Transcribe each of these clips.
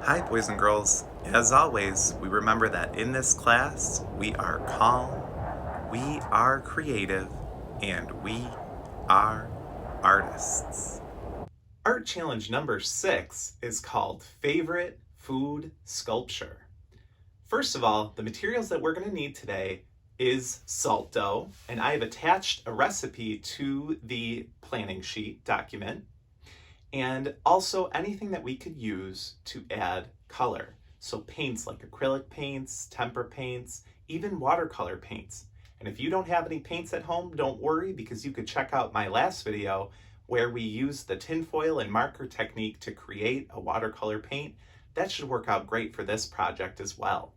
Hi, boys and girls. As always, we remember that in this class, we are calm, we are creative, and we are artists. Art challenge number 6 is called Favorite Food Sculpture. First of all, the materials that we're going to need today is salt dough, and I have attached a recipe to the planning sheet document, and also anything that we could use to add color. So paints like acrylic paints, tempera paints, even watercolor paints. And if you don't have any paints at home, don't worry, because you could check out my last video where we used the tinfoil and marker technique to create a watercolor paint. That should work out great for this project as well.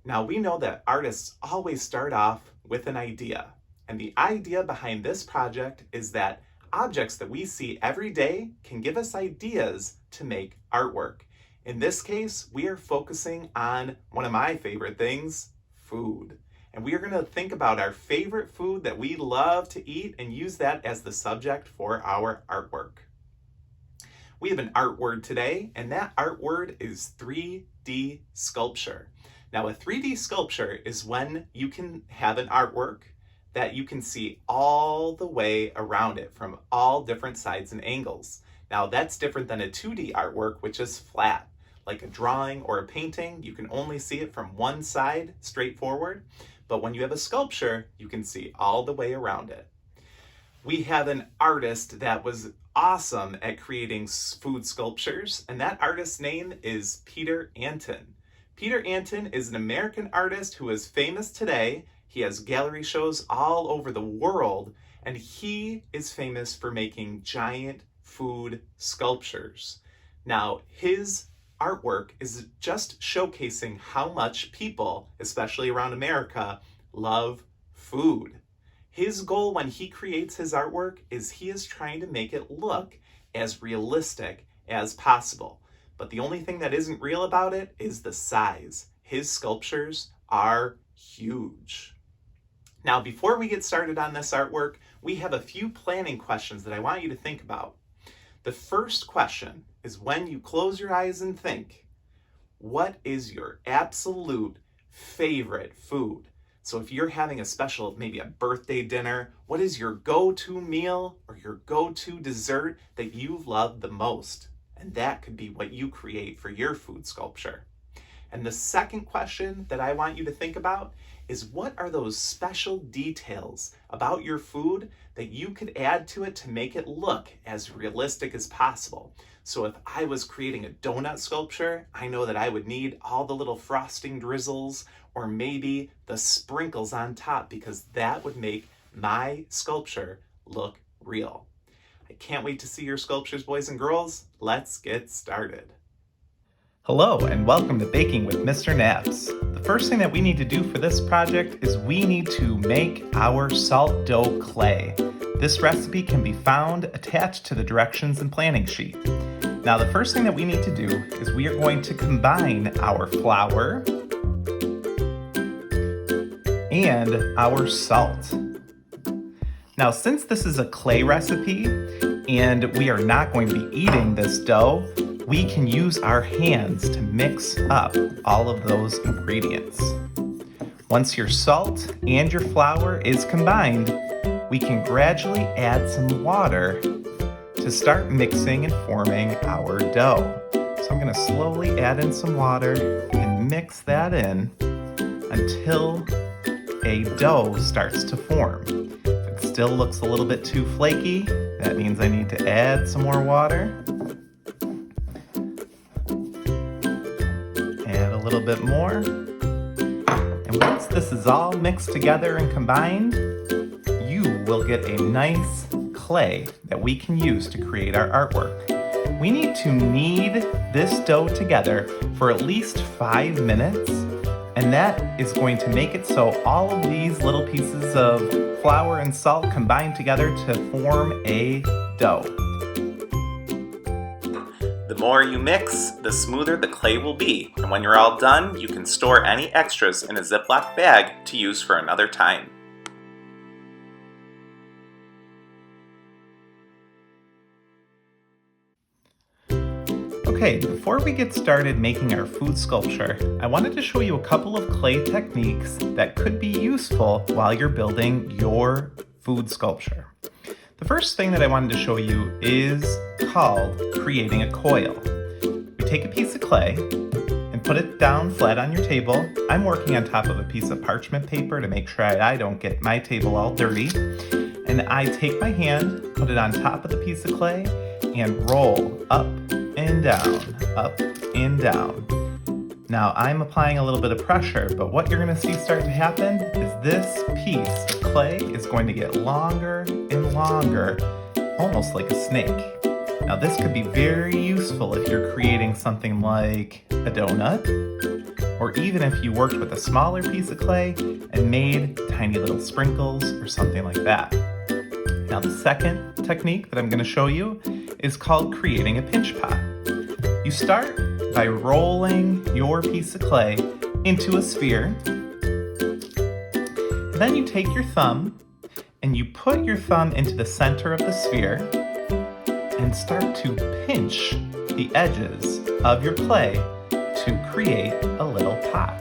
Now, we know that artists always start off with an idea. And the idea behind this project is that objects that we see every day can give us ideas to make artwork. In this case, we are focusing on one of my favorite things, food. And we are going to think about our favorite food that we love to eat and use that as the subject for our artwork. We have an art word today, and that art word is 3D sculpture. Now, a 3D sculpture is when you can have an artwork that you can see all the way around it from all different sides and angles. Now, that's different than a 2D artwork, which is flat. Like a drawing or a painting, you can only see it from one side, straightforward. But when you have a sculpture, you can see all the way around it. We have an artist that was awesome at creating food sculptures, and that artist's name is Peter Anton. Peter Anton is an American artist who is famous today. He has gallery shows all over the world, and he is famous for making giant food sculptures. Now, his artwork is just showcasing how much people, especially around America, love food. His goal when he creates his artwork is he is trying to make it look as realistic as possible. But the only thing that isn't real about it is the size. His sculptures are huge. Now, before we get started on this artwork, we have a few planning questions that I want you to think about. The first question is, when you close your eyes and think, what is your absolute favorite food? So if you're having a special, maybe a birthday dinner, what is your go-to meal or your go-to dessert that you love the most? And that could be what you create for your food sculpture. And the second question that I want you to think about is, what are those special details about your food that you could add to it to make it look as realistic as possible? So if I was creating a donut sculpture, I know that I would need all the little frosting drizzles or maybe the sprinkles on top, because that would make my sculpture look real. I can't wait to see your sculptures, boys and girls. Let's get started. Hello, and welcome to Baking with Mr. Naps. The first thing that we need to do for this project is we need to make our salt dough clay. This recipe can be found attached to the directions and planning sheet. Now, the first thing that we need to do is we are going to combine our flour and our salt. Now, since this is a clay recipe and we are not going to be eating this dough, we can use our hands to mix up all of those ingredients. Once your salt and your flour is combined, we can gradually add some water to start mixing and forming our dough. So I'm going to slowly add in some water and mix that in until a dough starts to form. If it still looks a little bit too flaky, that means I need to add some more water. Add a little bit more. And once this is all mixed together and combined, you will get a nice clay that we can use to create our artwork. We need to knead this dough together for at least 5 minutes, and that is going to make it so all of these little pieces of flour and salt combine together to form a dough. The more you mix, the smoother the clay will be, and when you're all done, you can store any extras in a Ziploc bag to use for another time. Okay, before we get started making our food sculpture, I wanted to show you a couple of clay techniques that could be useful while you're building your food sculpture. The first thing that I wanted to show you is called creating a coil. We take a piece of clay and put it down flat on your table. I'm working on top of a piece of parchment paper to make sure I don't get my table all dirty. And I take my hand, put it on top of the piece of clay, and roll up and down, up and down. Now I'm applying a little bit of pressure, but what you're going to see start to happen is this piece of clay is going to get longer and longer, almost like a snake. Now this could be very useful if you're creating something like a donut, or even if you worked with a smaller piece of clay and made tiny little sprinkles or something like that. Now the second technique that I'm going to show you is called creating a pinch pot. You start by rolling your piece of clay into a sphere. Then you take your thumb and you put your thumb into the center of the sphere and start to pinch the edges of your clay to create a little pot.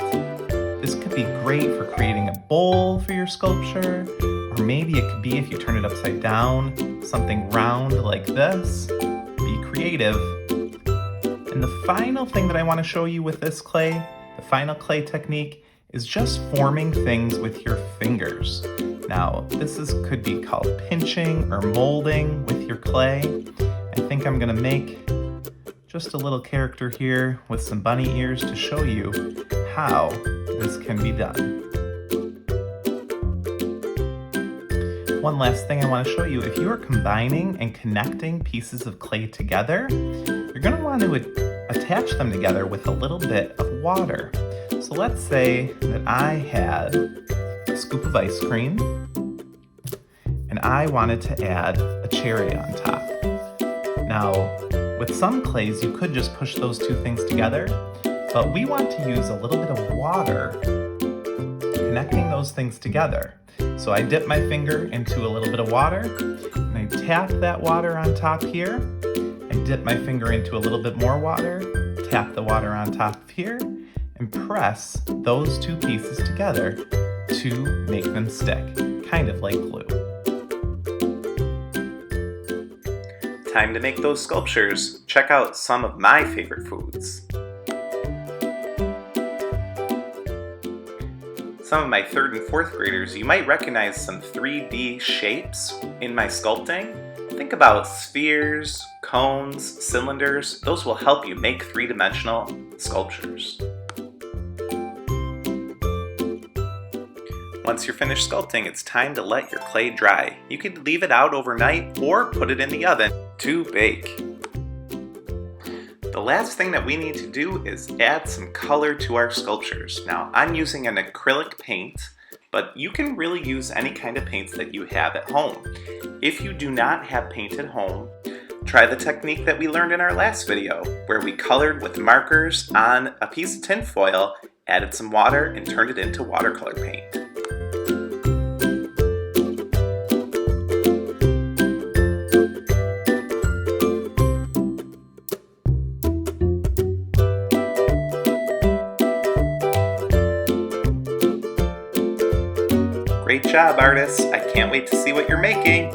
This could be great for creating a bowl for your sculpture, or maybe it could be, if you turn it upside down, something round like this. Be creative. And the final thing that I want to show you with this clay, the final clay technique, is just forming things with your fingers. Now, could be called pinching or molding with your clay. I think I'm going to make just a little character here with some bunny ears to show you how this can be done. One last thing I want to show you, if you are combining and connecting pieces of clay together, you're going to want to attach them together with a little bit of water. So let's say that I had a scoop of ice cream and I wanted to add a cherry on top. Now, with some clays, you could just push those two things together, but we want to use a little bit of water connecting those things together. So I dip my finger into a little bit of water, and I tap that water on top here. I dip my finger into a little bit more water, tap the water on top here, and press those two pieces together to make them stick, kind of like glue. Time to make those sculptures. Check out some of my favorite foods. Some of my 3rd and 4th graders, you might recognize some 3D shapes in my sculpting. Think about spheres, cones, cylinders. Those will help you make 3-dimensional sculptures. Once you're finished sculpting, it's time to let your clay dry. You could leave it out overnight or put it in the oven to bake. The last thing that we need to do is add some color to our sculptures. Now, I'm using an acrylic paint, but you can really use any kind of paints that you have at home. If you do not have paint at home, try the technique that we learned in our last video, where we colored with markers on a piece of tin foil, added some water, and turned it into watercolor paint. Great job, artists! I can't wait to see what you're making!